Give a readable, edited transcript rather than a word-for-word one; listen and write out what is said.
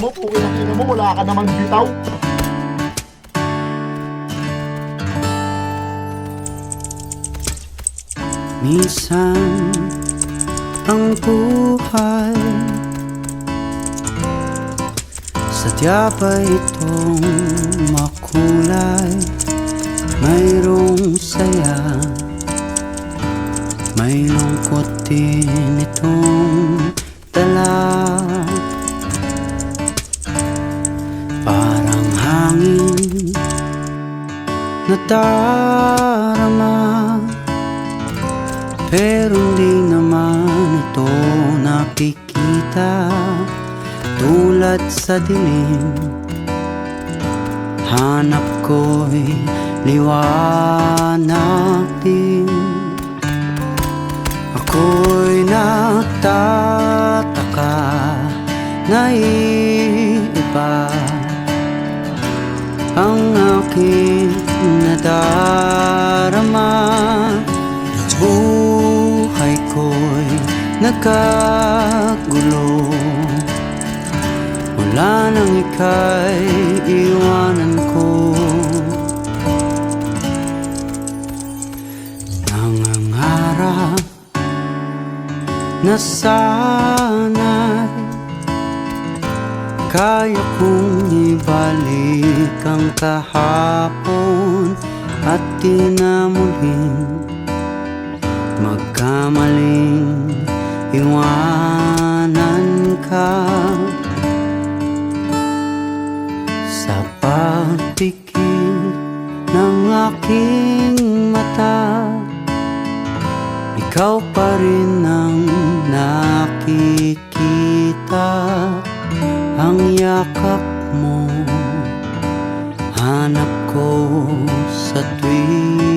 mo, pukin ang ina mo, wala ka naman bitaw. Minsan ang buhay sadya ba itong makulay? Mayroong saya, may lungkot din itong dala. Parang hangin na darama, pero hindi naman ito nakikita. Tulad sa dilim, hanap ko'y liwanag din. Ako'y nagtataka na iba ang aking nadarama. Buhay ko'y nagkagulo, wala nang ika'y iwanan ko. Nangangarap na sana'y kaya kong ibalik ang kahapon at di na muling magkamaling iwanan ka. Sa pagpikit ng aking mata, ikaw pa rin ang nakikita. Ang yakap mo, hanap ko sa tuwing